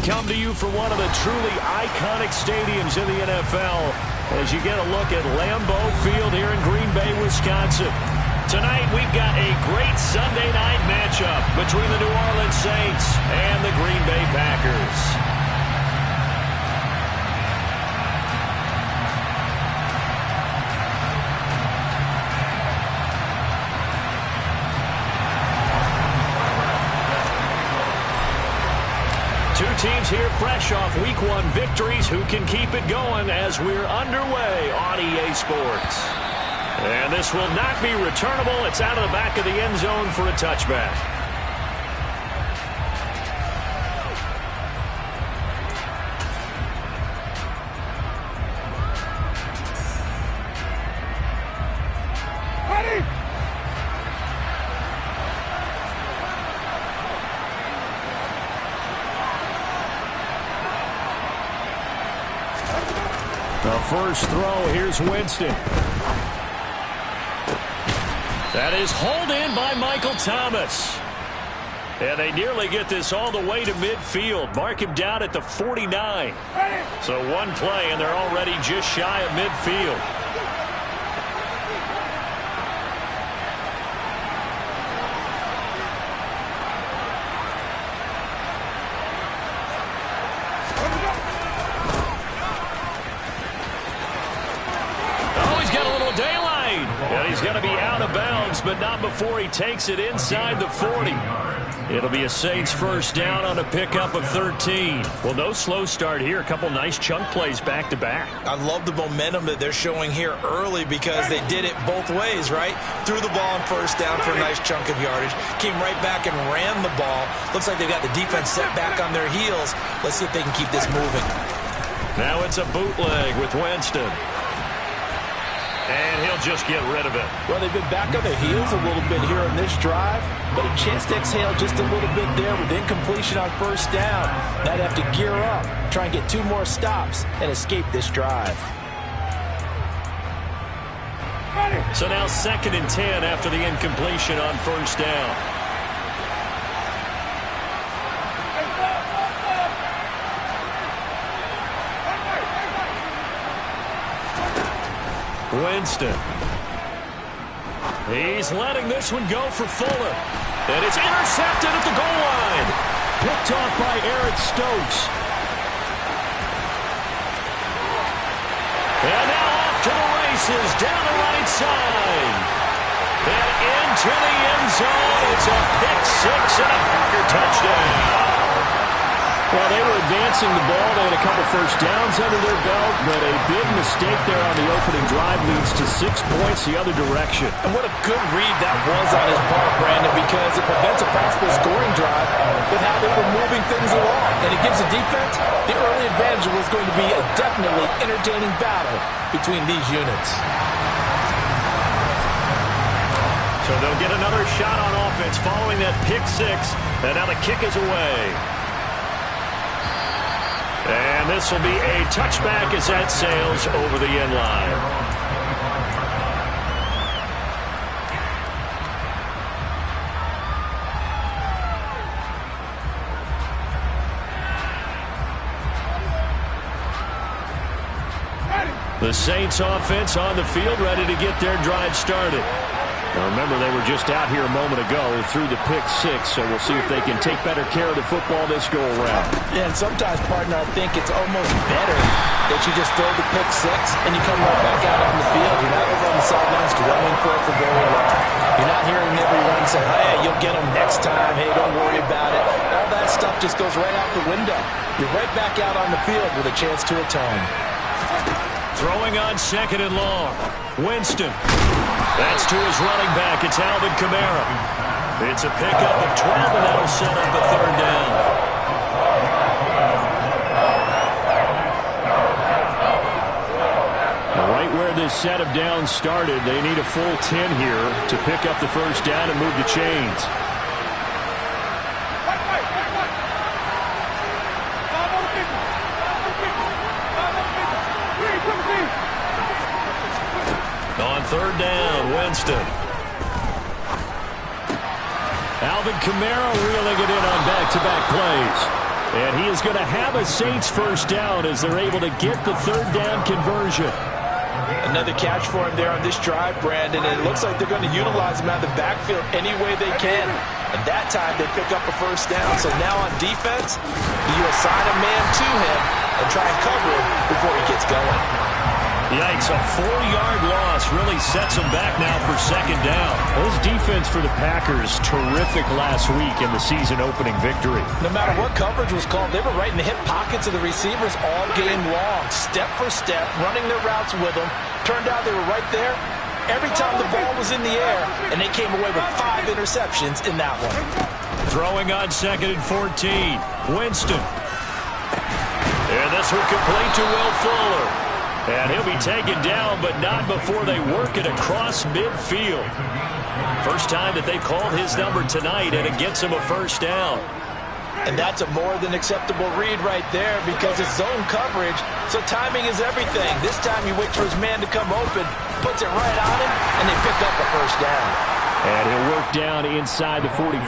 come to you from one of the truly iconic stadiums in the NFL as you get a look at Lambeau Field here in Green Bay, Wisconsin. Tonight we've got a great Sunday night matchup between the New Orleans Saints and the Green Bay Packers. Two teams here fresh off Week 1 victories. Who can keep it going as we're underway on EA Sports? And this will not be returnable. It's out of the back of the end zone for a touchback. The first throw, here's Winston. That is hauled in by Michael Thomas. And they nearly get this all the way to midfield. Mark him down at the 49. So one play, and they're already just shy of midfield. Going to be out of bounds, but not before he takes it inside the 40. It'll be a Saints first down on a pickup of 13. Well, no slow start here. A couple nice chunk plays back-to-back. I love the momentum that they're showing here early because they did it both ways, right? Threw the ball on first down for a nice chunk of yardage. Came right back and ran the ball. Looks like they've got the defense set back on their heels. Let's see if they can keep this moving. Now it's a bootleg with Winston. And he'll just get rid of it. Well, they've been back on their heels a little bit here in this drive, but a chance to exhale just a little bit there with incompletion on first down. Now they have to gear up, try and get 2 more stops, and escape this drive. So now 2nd and 10 after the incompletion on first down. Winston. He's letting this one go for Fuller. And it's intercepted at the goal line. Picked off by Eric Stokes. And now off to the races down the right side. And into the end zone. It's a pick 6 and a Packer touchdown. Well, they were advancing the ball. They had a couple first downs under their belt, but a big mistake there on the opening drive leads to 6 points the other direction. And what a good read that was on his part, Brandon, because it prevents a possible scoring drive with how they were moving things along. And it gives the defense the early advantage. Was going to be a definitely entertaining battle between these units. So they'll get another shot on offense following that pick 6, and now the kick is away. And this will be a touchback as that sails over the end line. The Saints offense on the field, ready to get their drive started. Now remember, they were just out here a moment ago through the pick 6, so we'll see if they can take better care of the football this go-around. Yeah, and sometimes, partner, I think it's almost better that you just throw the pick 6 and you come right back out on the field. You're not over on the sidelines dwelling for it for very long. You're not hearing everyone say, hey, you'll get them next time. Hey, don't worry about it. All that stuff just goes right out the window. You're right back out on the field with a chance to atone. Throwing on 2nd and long. Winston. That's to his running back. It's Alvin Kamara. It's a pickup of 12, and that'll set up a 3rd down. Right where this set of downs started, they need a full 10 here to pick up the first down and move the chains. On 3rd down, Winston. Alvin Kamara reeling it in on back-to-back plays. And he is going to have a Saints first down as they're able to get the third down conversion. Another catch for him there on this drive, Brandon, and it looks like they're going to utilize him out of the backfield any way they can. And that time they pick up a first down. So now on defense, you assign a man to him and try and cover him before he gets going. Yikes, a 4-yard loss really sets them back now for second down. Those defense for the Packers, terrific last week in the season-opening victory. No matter what coverage was called, they were right in the hip pockets of the receivers all game long, step for step, running their routes with them. Turned out they were right there every time the ball was in the air, and they came away with 5 interceptions in that one. Throwing on 2nd and 14, Winston. And this one complete to Will Fuller. And he'll be taken down, but not before they work it across midfield. First time that they've called his number tonight, and it gets him a first down. And that's a more than acceptable read right there because it's zone coverage, so timing is everything. This time he waits for his man to come open, puts it right on him, and they pick up a first down. And he'll work down inside the 45.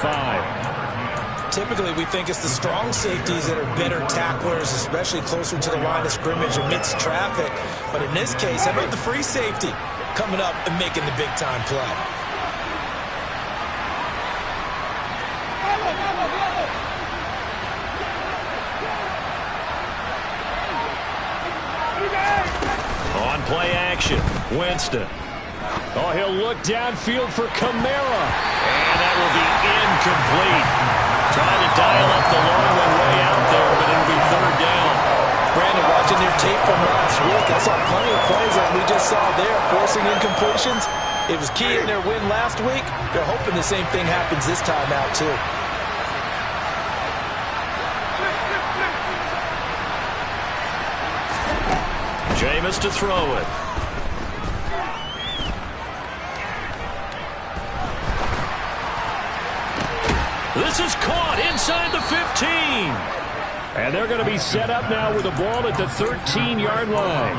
Typically, we think it's the strong safeties that are better tacklers, especially closer to the line of scrimmage amidst traffic. But in this case, how about the free safety coming up and making the big-time play? On play action, Winston. Oh, he'll look downfield for Kamara. And that will be incomplete. Trying to dial up the long way out there, but it'll be third down. Brandon, watching their tape from last week, I saw plenty of plays like we just saw there, forcing incompletions. It was key in their win last week. They're hoping the same thing happens this time out, too. Jameis to throw it. This is caught inside the 15. And they're going to be set up now with the ball at the 13-yard line.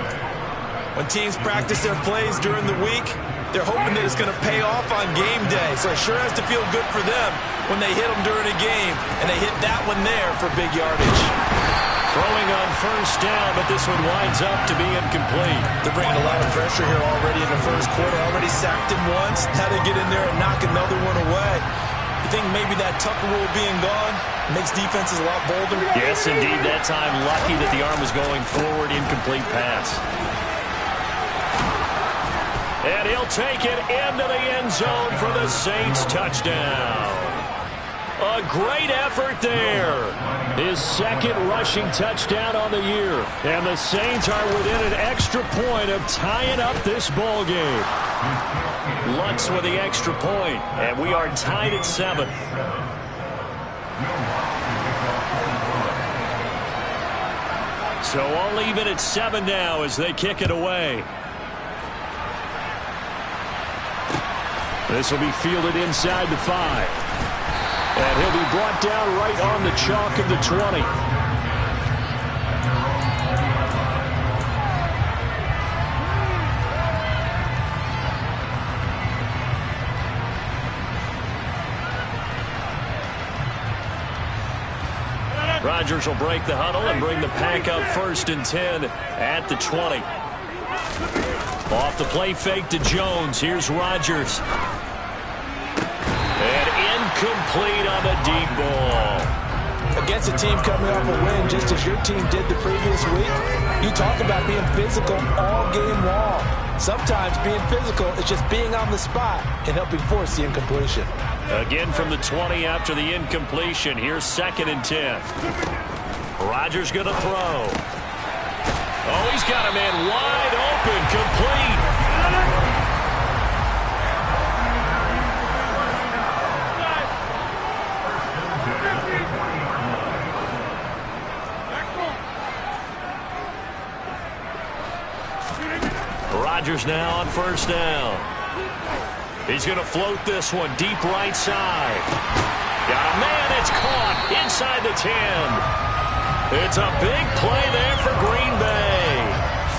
When teams practice their plays during the week, they're hoping that it's going to pay off on game day. So it sure has to feel good for them when they hit them during a game, and they hit that one there for big yardage. Throwing on first down, but this one winds up to be incomplete. They're bringing a lot of pressure here already in the first quarter. Already sacked him once. Now they get in there and knock another one away. You think maybe that Tucker rule being gone makes defenses a lot bolder? Yes, indeed. That time, lucky that the arm was going forward. Incomplete pass. And he'll take it into the end zone for the Saints touchdown. A great effort there. His second rushing touchdown on the year. And the Saints are within an extra point of tying up this ball game. Lutz with the extra point, and we are tied at 7. So all even at 7 now as they kick it away. This will be fielded inside the 5. And he'll be brought down right on the chalk of the 20. Rodgers will break the huddle and bring the pack up 1st and 10 at the 20. Off the play fake to Jones. Here's Rodgers. And incomplete on the deep ball. Against a team coming off a win just as your team did the previous week, you talk about being physical all game long. Sometimes being physical is just being on the spot and helping force the incompletion. Again from the 20 after the incompletion. Here's 2nd and 10. Rodgers going to throw. Oh, he's got a man wide open, complete. Rodgers now on first down. He's going to float this one deep right side. Got a man, it's caught inside the 10. It's a big play there for Green Bay.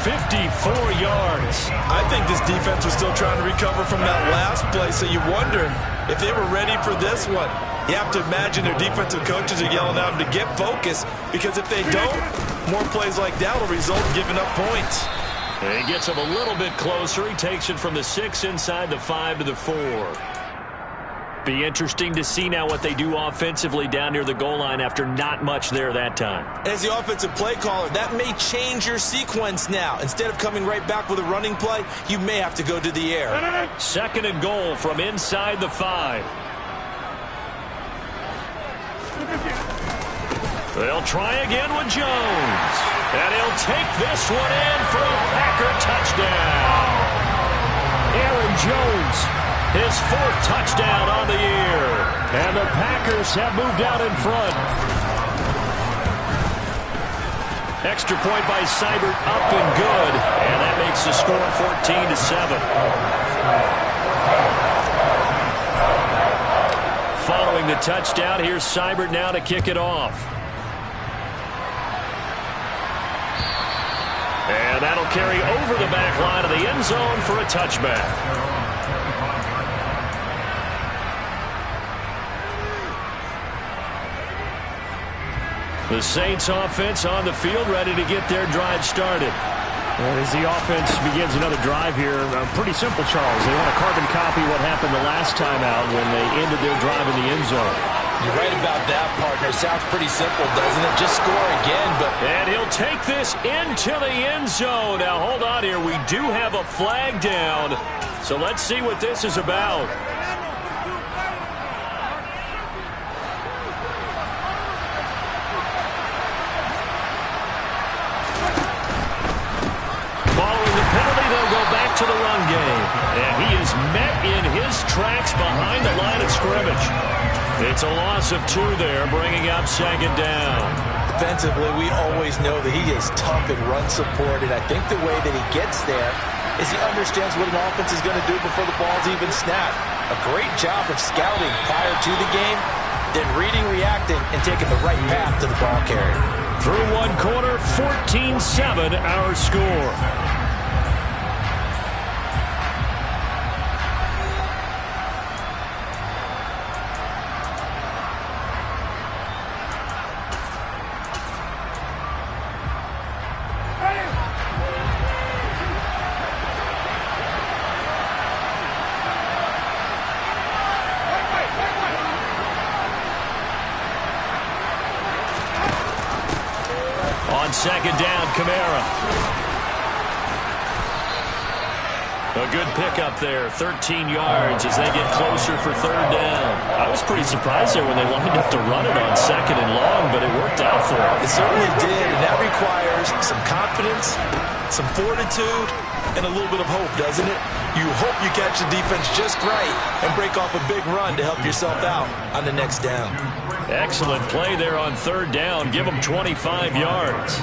54 yards. I think this defense was still trying to recover from that last play, so you wonder if they were ready for this one. You have to imagine their defensive coaches are yelling at them to get focused, because if they don't, more plays like that will result in giving up points. And he gets him a little bit closer. He takes it from the 6 inside the 5 to the 4. Be interesting to see now what they do offensively down near the goal line after not much there that time. As the offensive play caller, that may change your sequence now. Instead of coming right back with a running play, you may have to go to the air. Second and goal from inside the 5. They'll try again with Jones. And he'll take this one in for a Packer touchdown. Aaron Jones, his 4th touchdown on the year. And the Packers have moved out in front. Extra point by Seibert, up and good. And that makes the score 14-7. Following the touchdown, here's Seibert now to kick it off. And that'll carry over the back line of the end zone for a touchback. The Saints offense on the field, ready to get their drive started. And as the offense begins another drive here, pretty simple, Charles. They want to carbon copy what happened the last time out when they ended their drive in the end zone. You're right about that, partner. Sounds pretty simple, doesn't it? Just score again. And he'll take this into the end zone. Now, hold on here. We do have a flag down. So let's see what this is about. To the run game. And he is met in his tracks behind the line of scrimmage. It's a loss of 2 there, bringing up second down. Defensively, we always know that he is tough in run support, and I think the way that he gets there is he understands what an offense is going to do before the ball's even snapped. A great job of scouting prior to the game, then reading, reacting, and taking the right path to the ball carrier. Through one quarter, 14-7 our score. Second down, Kamara. A good pickup there, 13 yards as they get closer for third down. I was pretty surprised there when they lined up to run it on second and long, but it worked out for them. It certainly did, and that requires some confidence, some fortitude, and a little bit of hope, doesn't it? You hope you catch the defense just right and break off a big run to help yourself out on the next down. Excellent play there on third down. Give them 25 yards.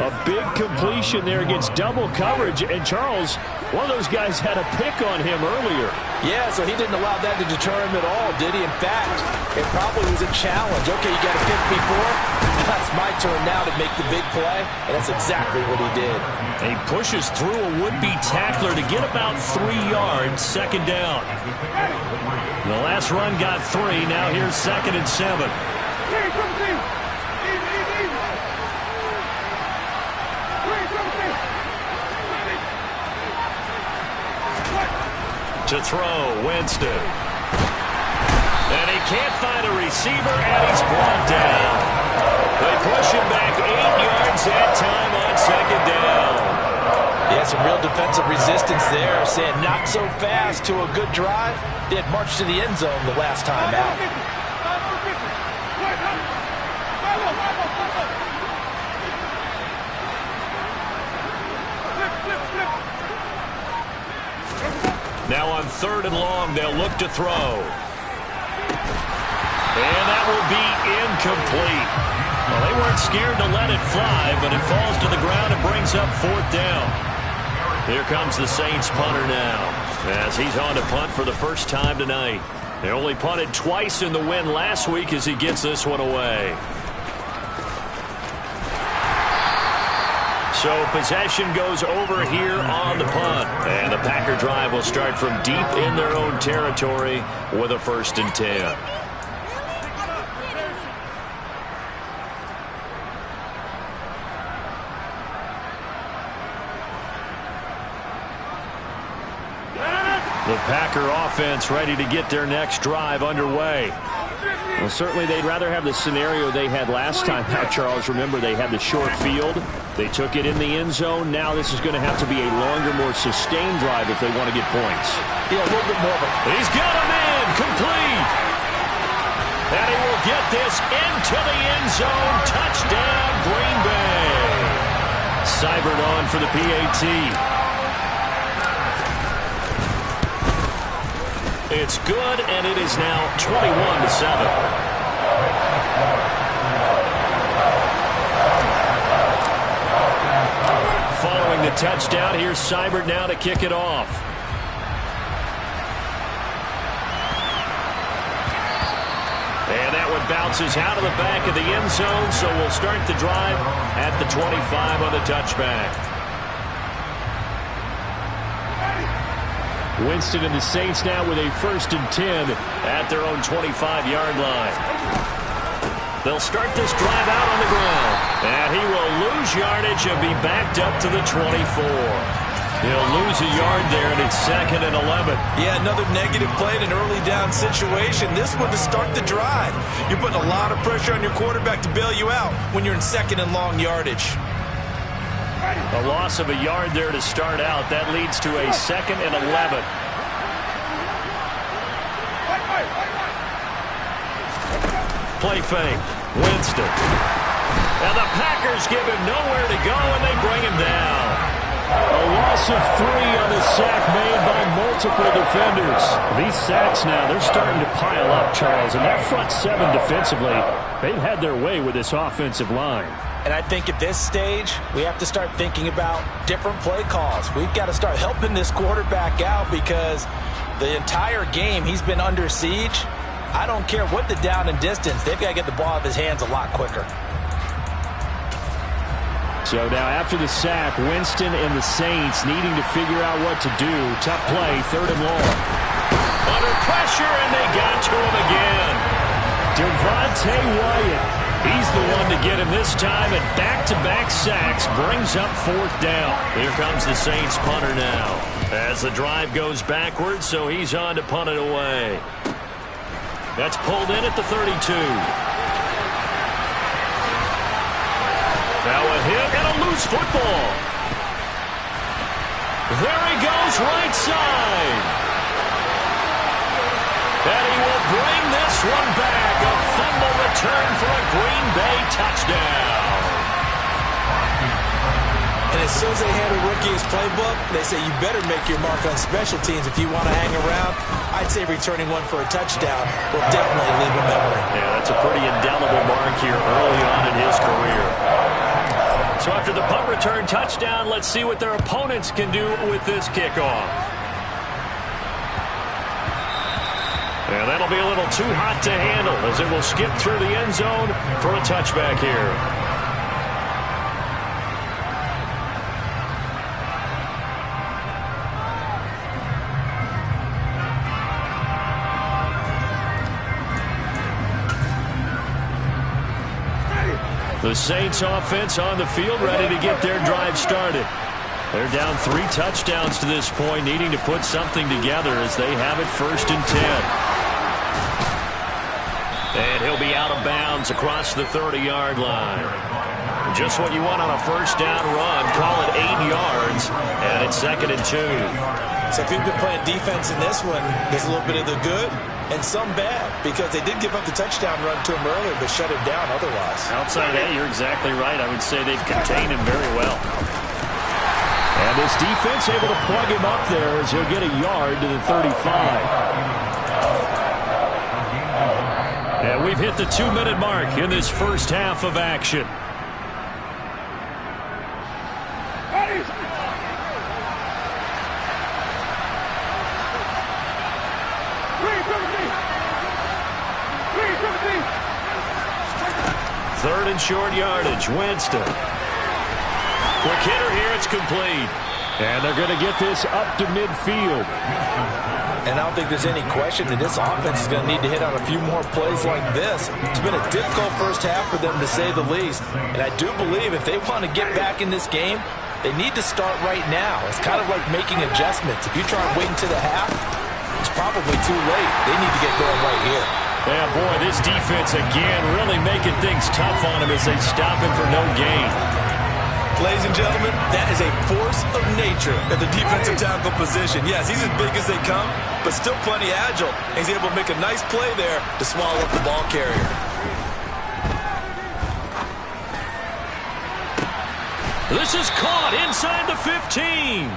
A big completion there against double coverage. And Charles, one of those guys had a pick on him earlier. Yeah, so he didn't allow that to deter him at all, did he? In fact, it probably was a challenge. Okay, you got a pick before. That's my turn now to make the big play. And that's exactly what he did. And he pushes through a would-be tackler to get about 3 yards, second down. The last run got 3. Now here's second and 7. To throw, Winston. And he can't find a receiver, and he's brought down. They push him back 8 yards that time on second down. Yeah, some real defensive resistance there, saying not so fast to a good drive. They had marched to the end zone the last time out. Now on third and long, they'll look to throw. And that will be incomplete. Well, they weren't scared to let it fly, but it falls to the ground and brings up fourth down. Here comes the Saints punter now, as he's on to punt for the first time tonight. They only punted twice in the win last week as he gets this one away. So possession goes over here on the punt. And the Packer drive will start from deep in their own territory with a 1st and 10. The Packer offense ready to get their next drive underway. Well, certainly they'd rather have the scenario they had last time out, Charles. Remember, they had the short field. They took it in the end zone. Now this is going to have to be a longer, more sustained drive if they want to get points. Yeah, a little bit more. He's got him in. Complete. And he will get this into the end zone. Touchdown, Green Bay. Seibert on for the PAT. It's good, and it is now 21-7. Following the touchdown, here's Seibert now to kick it off. And that one bounces out of the back of the end zone, so we'll start the drive at the 25 on the touchback. Winston and the Saints now with a 1st and 10 at their own 25-yard line. They'll start this drive out on the ground. And he will lose yardage and be backed up to the 24. He'll lose a yard there, and it's 2nd and 11. Yeah, another negative play in an early down situation. This one to start the drive. You're putting a lot of pressure on your quarterback to bail you out when you're in 2nd and long yardage. A loss of a yard there to start out. That leads to a 2nd and 11. Play fake. Winston. And the Packers give him nowhere to go, and they bring him down. A loss of 3 on the sack made by multiple defenders. These sacks now, they're starting to pile up, Charles. And that front 7 defensively, they've had their way with this offensive line. And I think at this stage, we have to start thinking about different play calls. We've got to start helping this quarterback out because the entire game he's been under siege. I don't care what the down and distance. They've got to get the ball out of his hands a lot quicker. So now after the sack, Winston and the Saints needing to figure out what to do. Tough play, 3rd and long. Under pressure, and they got to him again. Devontae Wyatt. He's the one to get him this time, and back-to-back sacks brings up 4th down. Here comes the Saints punter now. As the drive goes backwards, so he's on to punt it away. That's pulled in at the 32. Now a hit and a loose football. There he goes, right side. And he will bring this one back. A fumble return for a Green Bay touchdown. And as soon as they hand a rookie his playbook, they say you better make your mark on special teams if you want to hang around. I'd say returning one for a touchdown will definitely leave a memory. Yeah, that's a pretty indelible mark here early on in his career. So after the punt return touchdown, let's see what their opponents can do with this kickoff. And that'll be a little too hot to handle as it will skip through the end zone for a touchback here. The Saints offense on the field ready to get their drive started. They're down 3 touchdowns to this point, needing to put something together as they have it 1st and 10. And he'll be out of bounds across the 30-yard line. Just what you want on a 1st down run. Call it 8 yards, and it's 2nd and 2. So if you've been playing defense in this one, there's a little bit of the good and some bad because they did give up the touchdown run to him earlier but shut him down otherwise. Outside of that, you're exactly right. I would say they've contained him very well. And this defense able to plug him up there as he'll get a yard to the 35. And we've hit the 2-minute mark in this first half of action. Third and short yardage. Winston. Quick hitter here. It's complete. And they're going to get this up to midfield. And I don't think there's any question that this offense is going to need to hit on a few more plays like this. It's been a difficult first half for them, to say the least. And I do believe if they want to get back in this game, they need to start right now. It's kind of like making adjustments. If you try and wait until the half, it's probably too late. They need to get going right here. Yeah, boy, this defense again really making things tough on him as they stop him for no gain. Ladies and gentlemen, that is a force of nature at the defensive tackle position. Yes, he's as big as they come, but still plenty agile. He's able to make a nice play there to swallow up the ball carrier. This is caught inside the 15.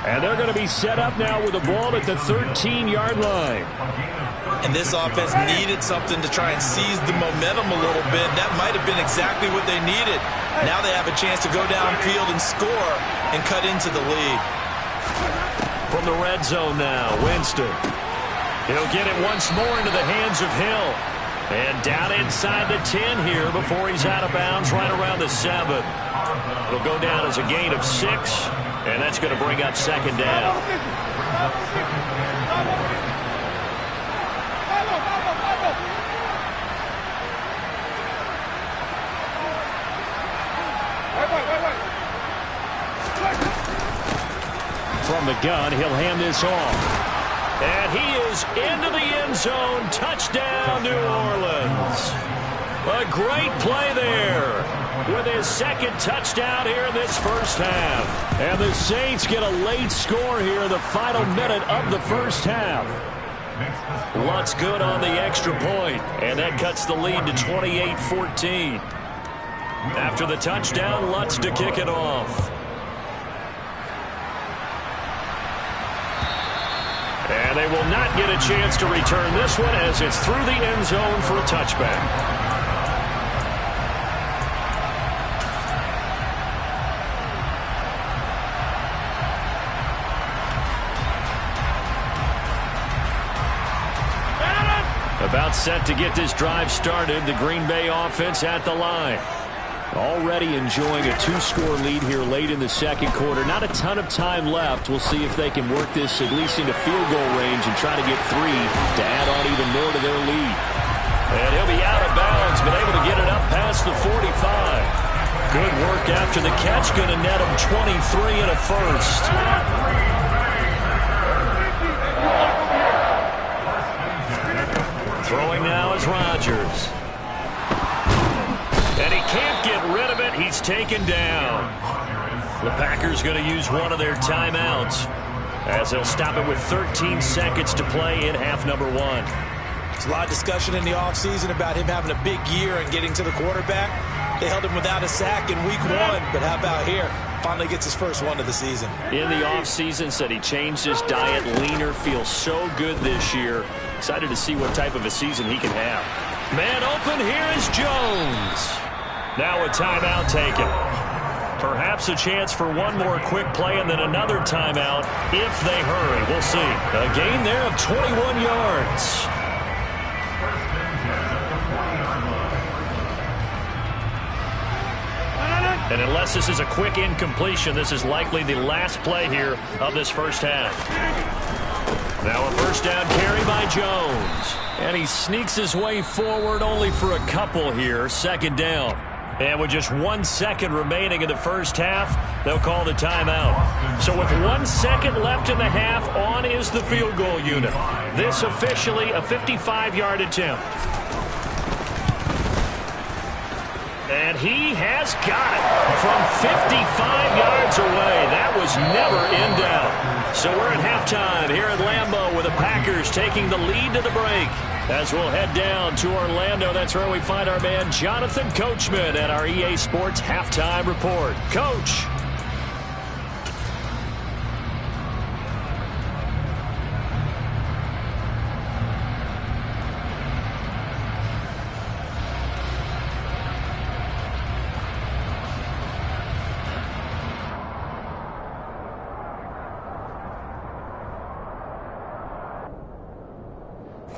And they're going to be set up now with the ball at the 13-yard line. And this offense needed something to try and seize the momentum a little bit. That might have been exactly what they needed. Now they have a chance to go downfield and score and cut into the lead. From the red zone now, Winston. He'll get it once more into the hands of Hill. And down inside the 10 here before he's out of bounds right around the 7. It'll go down as a gain of 6, and that's going to bring up second down. From the gun, he'll hand this off. And he is into the end zone. Touchdown, New Orleans. A great play there with his second touchdown here in this first half. And the Saints get a late score here in the final minute of the first half. Lutz good on the extra point, and that cuts the lead to 28-14. After the touchdown, Lutz to kick it off. And they will not get a chance to return this one as it's through the end zone for a touchback. About set to get this drive started. The Green Bay offense at the line. Already enjoying a 2-score lead here late in the second quarter. Not a ton of time left. We'll see if they can work this at least into field goal range and try to get 3 to add on even more to their lead. And he'll be out of bounds, but able to get it up past the 45. Good work after the catch. Going to net him 23 and a first. Throwing now is Rodgers. And he can't get rid of it. He's taken down. The Packers going to use one of their timeouts as they'll stop it with 13 seconds to play in half number 1. There's a lot of discussion in the offseason about him having a big year and getting to the quarterback. They held him without a sack in week 1, but how about here? Finally gets his first one of the season. In the offseason, said he changed his diet, leaner, feels so good this year. Excited to see what type of a season he can have. Man open, here is Jones. Now a timeout taken. Perhaps a chance for one more quick play and then another timeout if they hurry. We'll see. A gain there of 21 yards. And unless this is a quick incompletion, this is likely the last play here of this first half. Now a first down carry by Jones. And he sneaks his way forward only for a couple here. Second down. And with just 1 second remaining in the first half, they'll call the timeout. So with 1 second left in the half, on is the field goal unit. This officially a 55-yard attempt. And he has got it from 55 yards away. That was never in doubt. So we're at halftime here at Lambeau with the Packers taking the lead to the break. As we'll head down to Orlando, that's where we find our man Jonathan Coachman at our EA Sports Halftime Report. Coach.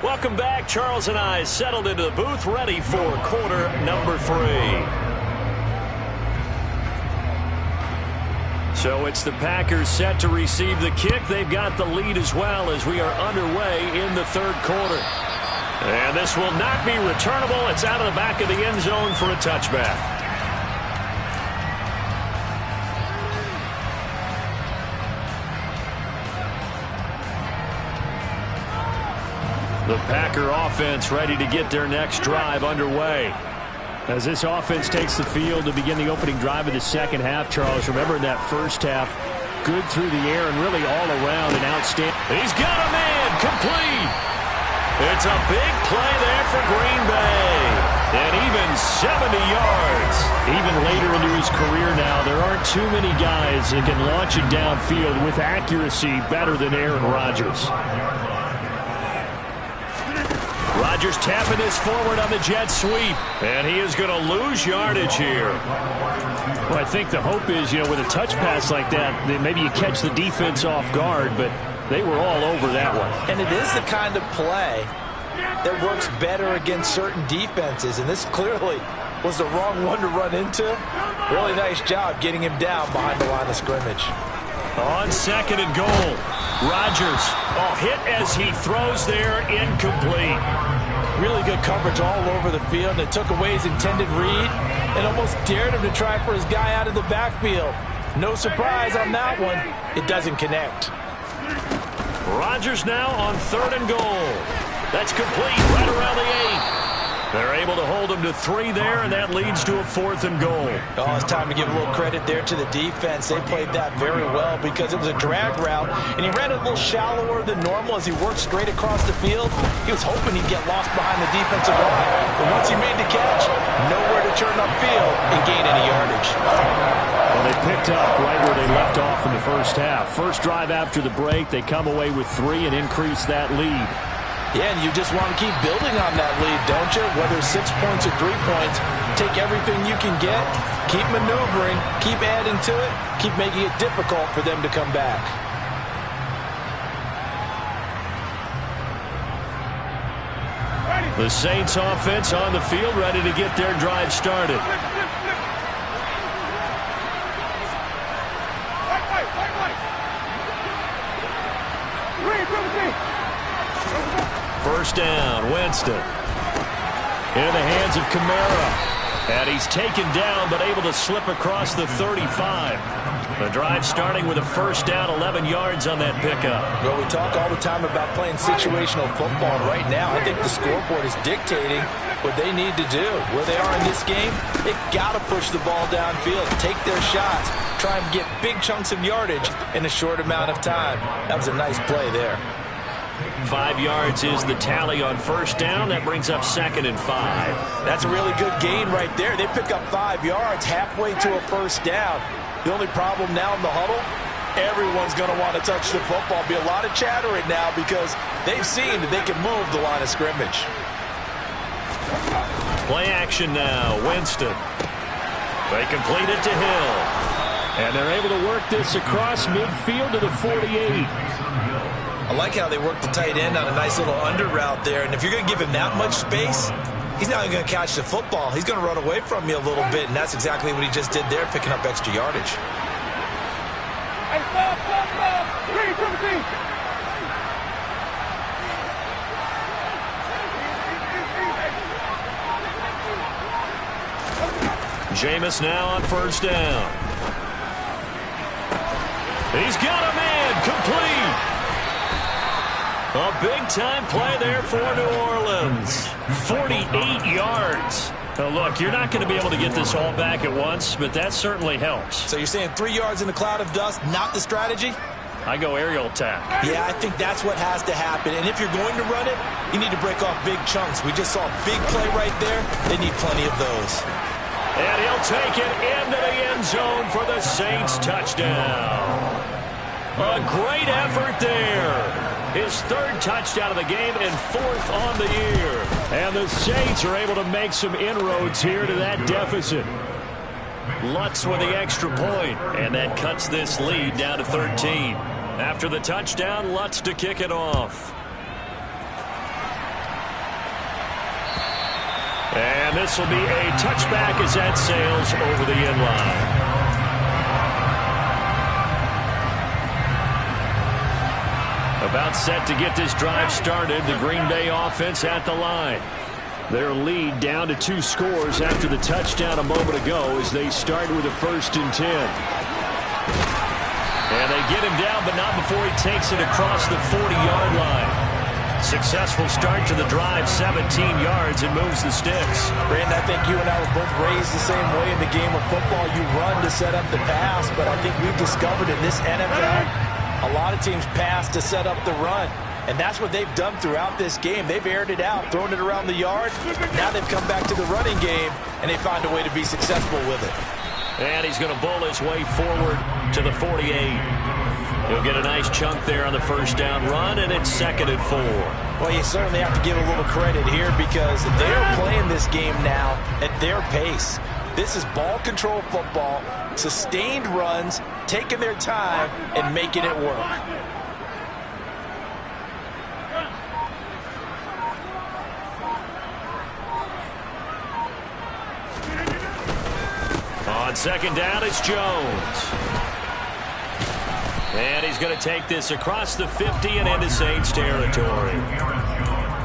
Welcome back. Charles and I settled into the booth, ready for quarter number 3. So it's the Packers set to receive the kick. They've got the lead as well as we are underway in the third quarter. And this will not be returnable. It's out of the back of the end zone for a touchback. The Packer offense ready to get their next drive underway. As this offense takes the field to begin the opening drive of the second half, Charles, remember in that first half, good through the air and really all around an outstanding. He's got a man complete. It's a big play there for Green Bay. And even 70 yards. Even later into his career now, there aren't too many guys that can launch it downfield with accuracy better than Aaron Rodgers. Rodgers tapping this forward on the jet sweep. And he is going to lose yardage here. Well, I think the hope is, with a touch pass like that maybe you catch the defense off guard, but they were all over that one. And it is the kind of play that works better against certain defenses. And this clearly was the wrong one to run into. Really nice job getting him down behind the line of scrimmage. On second and goal, Rodgers hit as he throws there, incomplete. Really good coverage all over the field. It took away his intended read and almost dared him to try for his guy out of the backfield. No surprise on that one. It doesn't connect. Rodgers now on third and goal. That's complete right around the 8. They're able to hold him to 3 there, and that leads to a 4th and goal. Oh, it's time to give a little credit there to the defense. They played that very well because it was a drag route, and he ran it a little shallower than normal as he worked straight across the field. He was hoping he'd get lost behind the defensive line, but once he made the catch, nowhere to turn upfield and gain any yardage. Well, they picked up right where they left off in the first half. First drive after the break, they come away with 3 and increase that lead. Yeah, and you just want to keep building on that lead, don't you? Whether 6 points or 3 points, take everything you can get, keep maneuvering, keep adding to it, keep making it difficult for them to come back. The Saints offense on the field ready to get their drive started. First down, Winston. In the hands of Kamara. And he's taken down, but able to slip across the 35. The drive starting with a first down, 11 yards on that pickup. Well, we talk all the time about playing situational football, and right now I think the scoreboard is dictating what they need to do. Where they are in this game, they've got to push the ball downfield, take their shots, try and get big chunks of yardage in a short amount of time. That was a nice play there. 5 yards is the tally on first down. That brings up 2nd and 5. That's a really good gain right there. They pick up 5 yards halfway to a first down. The only problem now in the huddle, everyone's going to want to touch the football. Be a lot of chatter right now because they've seen that they can move the line of scrimmage. Play action now. Winston. They complete it to Hill. And they're able to work this across midfield to the 48. I like how they work the tight end on a nice little under route there. And if you're going to give him that much space, he's not even going to catch the football. He's going to run away from you a little bit, and that's exactly what he just did there, picking up extra yardage. Jameis now on first down. He's got a man complete. A big-time play there for New Orleans. 48 yards. Now, look, you're not going to be able to get this all back at once, but that certainly helps. So you're saying 3 yards in a cloud of dust, not the strategy? I go aerial attack. Yeah, I think that's what has to happen. And if you're going to run it, you need to break off big chunks. We just saw a big play right there. They need plenty of those. And he'll take it into the end zone for the Saints touchdown. A great effort there. His 3rd touchdown of the game and 4th on the year. And the Saints are able to make some inroads here to that deficit. Lutz with the extra point, and that cuts this lead down to 13. After the touchdown, Lutz to kick it off. And this will be a touchback as that sails over the end line. About set to get this drive started, the Green Bay offense at the line. Their lead down to 2 scores after the touchdown a moment ago as they start with a 1st and 10. And they get him down, but not before he takes it across the 40-yard line. Successful start to the drive, 17 yards, and moves the sticks. Brandon, I think you and I were both raised the same way in the game of football. You run to set up the pass, but I think we've discovered in this NFL, a lot of teams pass to set up the run. And that's what they've done throughout this game. They've aired it out, thrown it around the yard. Now they've come back to the running game, and they find a way to be successful with it. And he's going to bowl his way forward to the 48. He'll get a nice chunk there on the first down run, and it's 2nd and 4. Well, you certainly have to give a little credit here because they're playing this game now at their pace. This is ball control football, sustained runs, taking their time, and making it work. On 2nd down, it's Jones. And he's going to take this across the 50 and into Saints territory.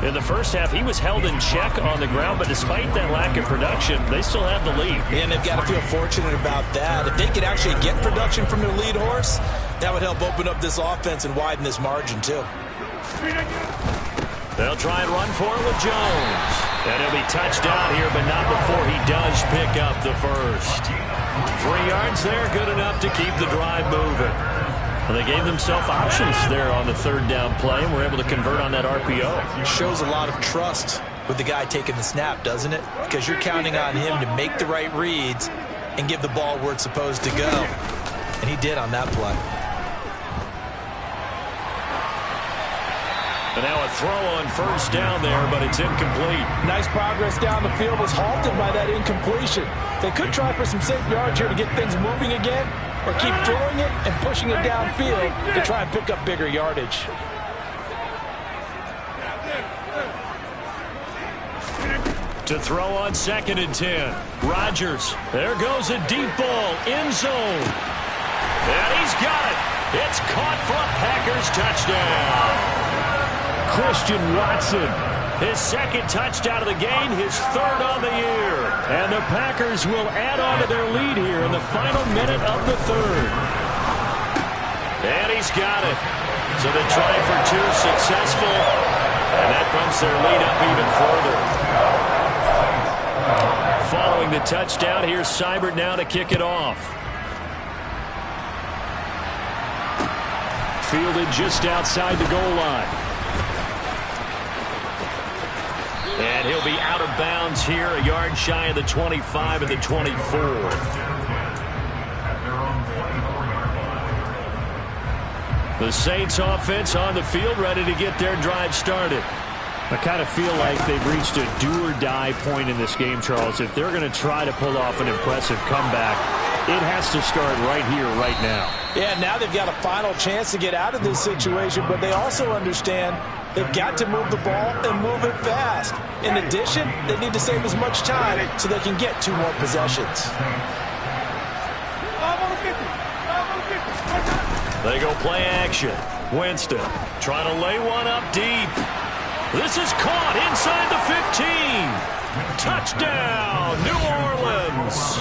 In the first half, he was held in check on the ground, but despite that lack of production, they still have the lead. And they've got to feel fortunate about that. If they could actually get production from their lead horse, that would help open up this offense and widen this margin, too. They'll try and run for it with Jones. And he'll be touched down here, but not before he does pick up the first. 3 yards there, good enough to keep the drive moving. Well, they gave themselves options there on the 3rd down play, and were able to convert on that RPO. It shows a lot of trust with the guy taking the snap, doesn't it? Because you're counting on him to make the right reads and give the ball where it's supposed to go. And he did on that play. And now a throw on 1st down there, but it's incomplete. Nice progress down the field was halted by that incompletion. They could try for some safe yards here to get things moving again, or keep throwing it and pushing it downfield to try and pick up bigger yardage. To throw on 2nd and 10. Rodgers. There goes a deep ball. End zone. And he's got it. It's caught for a Packers touchdown. Christian Watson, his 2nd touchdown of the game, his 3rd on the year. And the Packers will add on to their lead here in the final minute of the 3rd. And he's got it. So the try for 2 successful. And that bumps their lead up even further. Following the touchdown, here's Seibert now to kick it off. Fielded just outside the goal line. And he'll be out of bounds here, a yard shy of the 25 and the 24. The Saints offense on the field, ready to get their drive started. I kind of feel like they've reached a do-or-die point in this game, Charles. If they're going to try to pull off an impressive comeback, it has to start right here, right now. Yeah, now they've got a final chance to get out of this situation, but they also understand they've got to move the ball and move it fast. In addition, they need to save as much time so they can get 2 more possessions. They go play action. Winston trying to lay one up deep. This is caught inside the 15. Touchdown, New Orleans.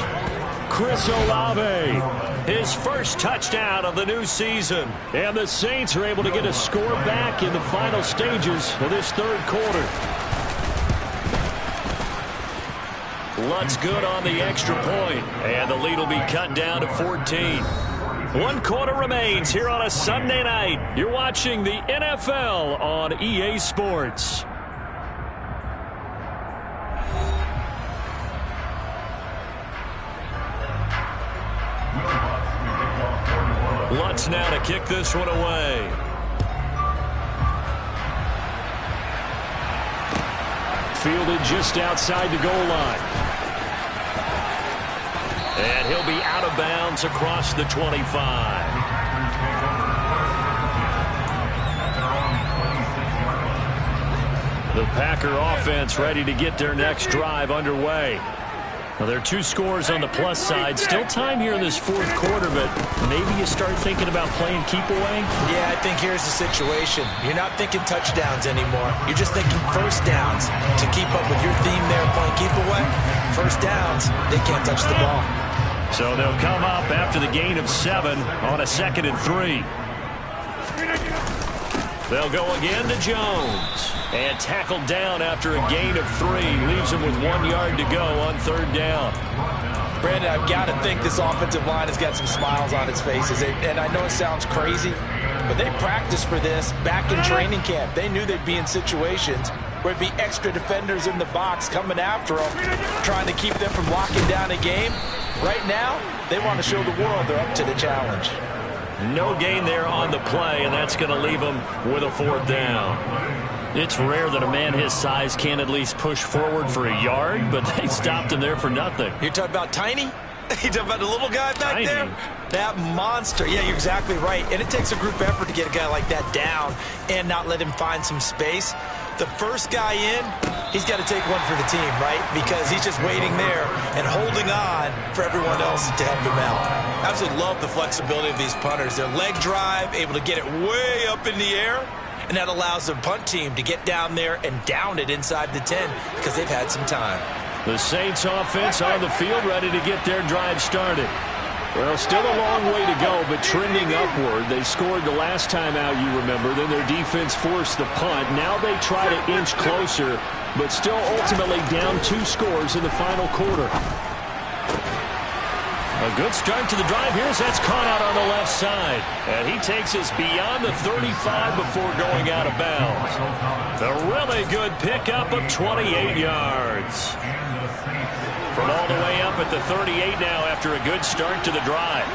Chris Olave, his first touchdown of the new season. And the Saints are able to get a score back in the final stages of this 3rd quarter. Lutz good on the extra point, and the lead will be cut down to 14. 1 quarter remains here on a Sunday night. You're watching the NFL on EA Sports. Lutz now to kick this one away. Fielded just outside the goal line. And he'll be out of bounds across the 25. The Packer offense ready to get their next drive underway. Well, there are 2 scores on the plus side. Still time here in this 4th quarter, but maybe you start thinking about playing keep away? Yeah, I think here's the situation. You're not thinking touchdowns anymore. You're just thinking first downs. To keep up with your theme there, playing keep away, first downs, they can't touch the ball. So they'll come up after the gain of 7 on a 2nd and 3. They'll go again to Jones. And tackled down after a gain of 3. Leaves him with 1 yard to go on 3rd down. Brandon, I've got to think this offensive line has got some smiles on its faces. And I know it sounds crazy, but they practiced for this back in training camp. They knew they'd be in situations where it'd be extra defenders in the box coming after them, trying to keep them from locking down a game. Right now, they want to show the world they're up to the challenge. No gain there on the play, and that's going to leave them with a 4th down. It's rare that a man his size can at least push forward for a yard, but they stopped him there for nothing. You're talking about Tiny? You're talking about the little guy back Tiny. there? That monster. Yeah, you're exactly right. And it takes a group effort to get a guy like that down and not let him find some space. The first guy in, he's got to take one for the team, right? Because he's just waiting there and holding on for everyone else to help him out. I absolutely love the flexibility of these punters. Their leg drive, able to get it way up in the air, and that allows the punt team to get down there and down it inside the 10 because they've had some time. The Saints offense on the field, ready to get their drive started. Well, still a long way to go, but trending upward. They scored the last time out, you remember. Then their defense forced the punt. Now they try to inch closer, but still ultimately down 2 scores in the final quarter. A good start to the drive here as that's caught out on the left side. And he takes us beyond the 35 before going out of bounds. A really good pickup of 28 yards. From all the way up at the 38 now after a good start to the drive.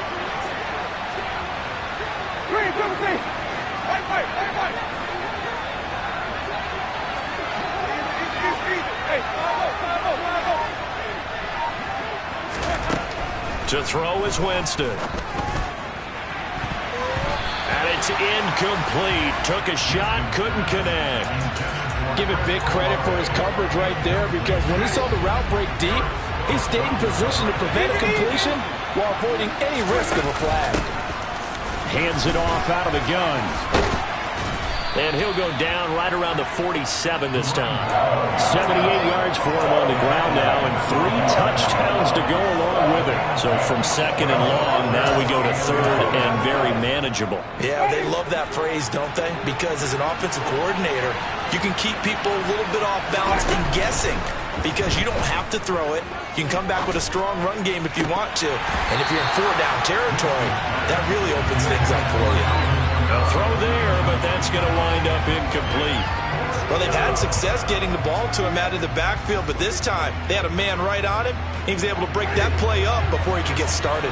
To throw is Winston. And it's incomplete. Took a shot, couldn't connect. Give it big credit for his coverage right there, because when he saw the route break deep, he stayed in position to prevent a completion while avoiding any risk of a flag. Hands it off out of the gun. And he'll go down right around the 47 this time. 78 yards for him on the ground now, and 3 touchdowns to go along with it. So from 2nd and long, now we go to 3rd and very manageable. Yeah, they love that phrase, don't they? Because as an offensive coordinator, you can keep people a little bit off balance and guessing, because you don't have to throw it. You can come back with a strong run game if you want to. And if you're in 4-down territory, that really opens things up for you. A throw there, but that's going to wind up incomplete. Well, they've had success getting the ball to him out of the backfield, but this time they had a man right on him. He was able to break that play up before he could get started.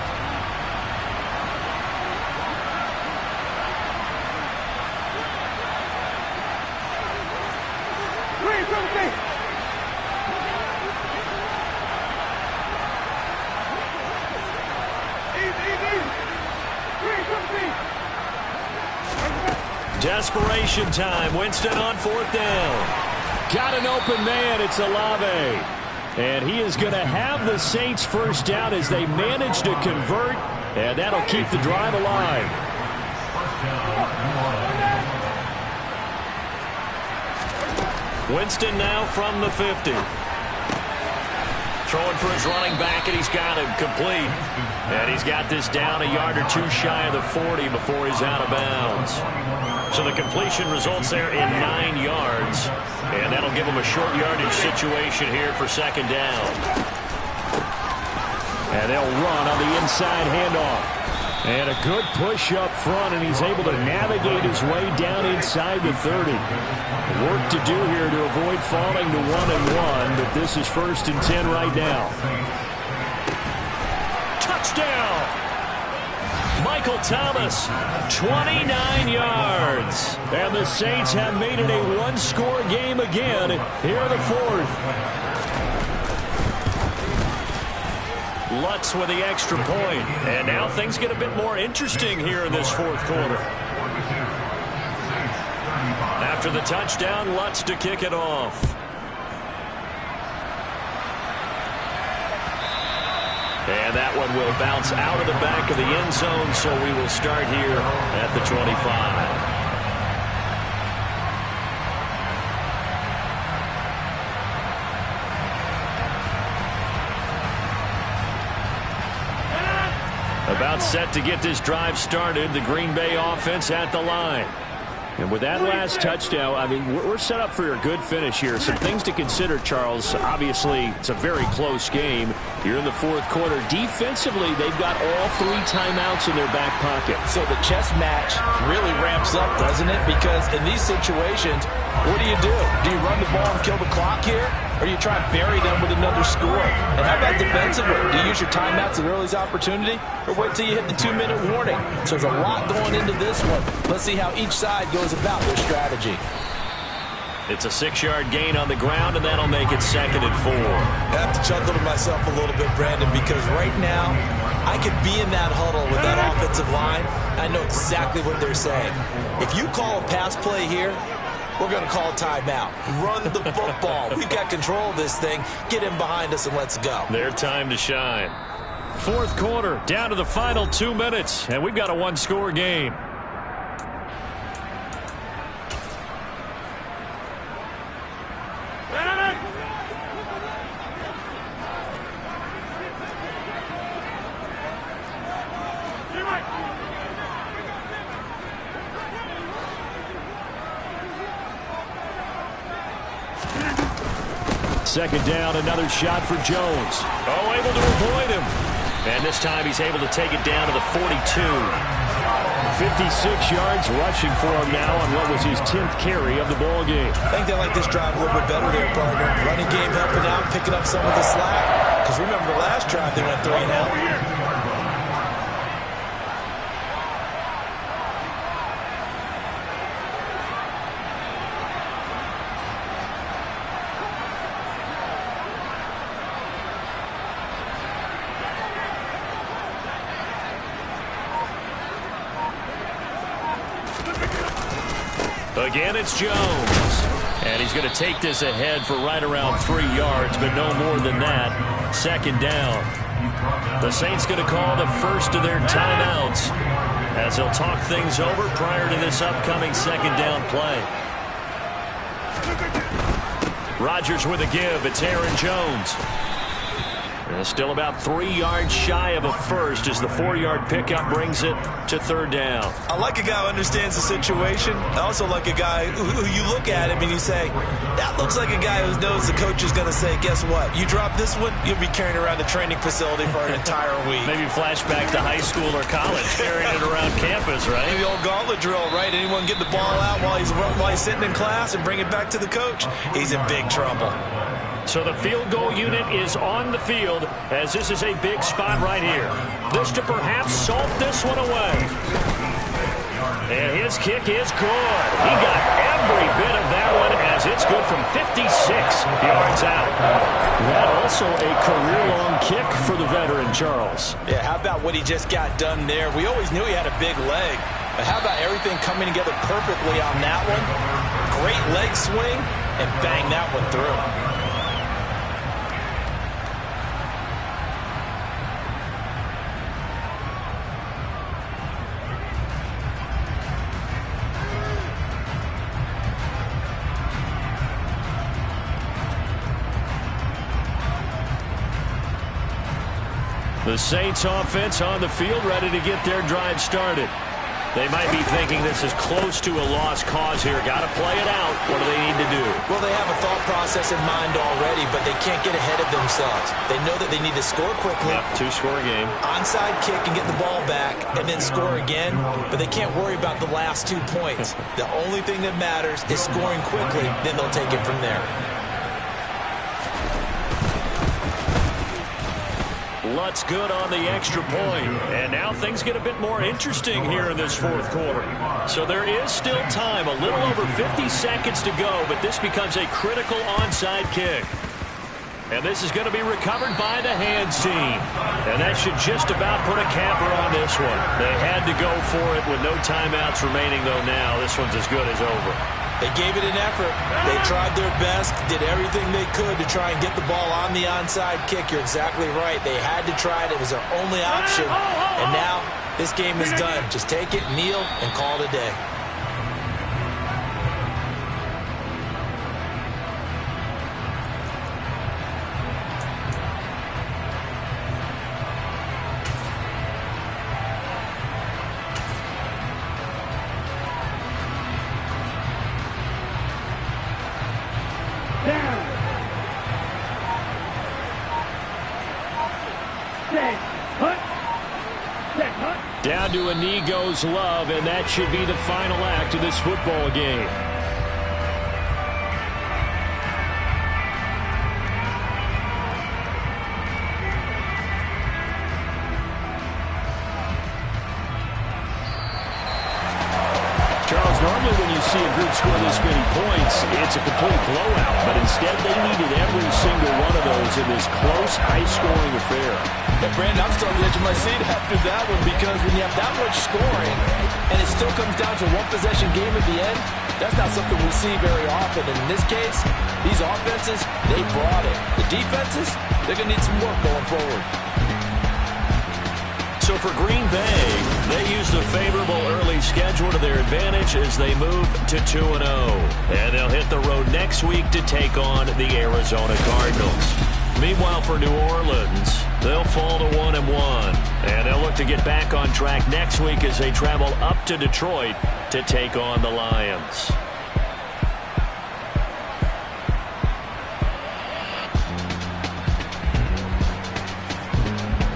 Desperation time. Winston on 4th down. Got an open man. It's Olave. And he is going to have the Saints 1st down as they manage to convert. And that'll keep the drive alive. Winston now from the 50. Throwing for his running back, and he's got him complete. And he's got this down a yard or 2 shy of the 40 before he's out of bounds. So the completion results there in 9 yards. And that'll give him a short yardage situation here for 2nd down. And they'll run on the inside handoff. And a good push up front, and he's able to navigate his way down inside the 30. Work to do here to avoid falling to 1-1, but this is 1st and 10 right now. Touchdown! Michael Thomas, 29 yards. And the Saints have made it a 1-score game again here in the 4th. Lutz with the extra point. And now things get a bit more interesting here in this 4th quarter. After the touchdown, Lutz to kick it off. And that one will bounce out of the back of the end zone, so we will start here at the 25. About set to get this drive started. The Green Bay offense at the line. And with that last touchdown, I mean, we're set up for a good finish here. Some things to consider, Charles. Obviously, it's a very close game. You're in the fourth quarter. Defensively, they've got all 3 timeouts in their back pocket. So the chess match really ramps up, doesn't it? Because in these situations, what do? Do you run the ball and kill the clock here? Or do you try and bury them with another score? And how about defensively? Do you use your timeouts at earliest opportunity? Or wait till you hit the 2-minute warning? So there's a lot going into this one. Let's see how each side goes about their strategy. It's a 6-yard gain on the ground, and that'll make it 2nd and 4. I have to chuckle to myself a little bit, Brandon, because right now I could be in that huddle with that offensive line. I know exactly what they're saying. If you call a pass play here, we're going to call a timeout. Run the football. We've got control of this thing. Get in behind us and let's go. Their time to shine. Fourth quarter, down to the final 2 minutes, and we've got a 1-score game. Second down, another shot for Jones. Oh, able to avoid him. And this time he's able to take it down to the 42. 56 yards rushing for him now on what was his 10th carry of the ball game. I think they like this drive a little bit better there, partner. Running game helping out, picking up some of the slack. Because remember the last drive they went 3 and out. Again, it's Jones. And he's going to take this ahead for right around 3 yards, but no more than that. Second down. The Saints going to call the first of their timeouts as they'll talk things over prior to this upcoming second down play. Rodgers with a give. It's Aaron Jones. Still about 3 yards shy of a first as the 4-yard pickup brings it to third down. I like a guy who understands the situation. I also like a guy who you look at him and you say, that looks like a guy who knows the coach is going to say, guess what? You drop this one, you'll be carrying around the training facility for an entire week. Maybe flashback to high school or college, carrying it around campus, right? The old gauntlet drill, right? Anyone get the ball out while he's sitting in class and bring it back to the coach? He's in big trouble. So the field goal unit is on the field as this is a big spot right here. This to perhaps salt this one away. And his kick is good. He got every bit of that one as it's good from 56 yards out. That also a career-long kick for the veteran, Charles. Yeah, how about what he just got done there? We always knew he had a big leg. But how about everything coming together perfectly on that one? Great leg swing and bang that one through. The Saints offense on the field ready to get their drive started. They might be thinking this is close to a lost cause here. Got to play it out. What do they need to do? Well, they have a thought process in mind already, but they can't get ahead of themselves. They know that they need to score quickly. Yep, 2-score game. Onside kick and get the ball back and then score again, but they can't worry about the last 2 points. The only thing that matters is scoring quickly, then they'll take it from there. Lutz good on the extra point. And now things get a bit more interesting here in this fourth quarter. So there is still time, a little over 50 seconds to go, but this becomes a critical onside kick. And this is going to be recovered by the hands team. And that should just about put a capper on this one. They had to go for it with no timeouts remaining, though now this one's as good as over. They gave it an effort. They tried their best, did everything they could to try and get the ball on the onside kick. You're exactly right. They had to try it. It was their only option. And now this game is done. Just take it, kneel, and call it a day. to a knee goes Love, and that should be the final act of this football game. Charles, normally when you see a group score this many points, it's a complete blowout. But instead, they needed every single one of those in this close, high-scoring affair. Yeah, Brandon, I'm still on the edge of my seat after that one because when you have that much scoring and it still comes down to one possession game at the end, that's not something we see very often. And in this case, these offenses, they brought it. The defenses, they're going to need some work going forward. So for Green Bay, they use the favorable early schedule to their advantage as they move to 2-0. And they'll hit the road next week to take on the Arizona Cardinals. Meanwhile, for New Orleans, they'll fall to 1-1. And they'll look to get back on track next week as they travel up to Detroit to take on the Lions.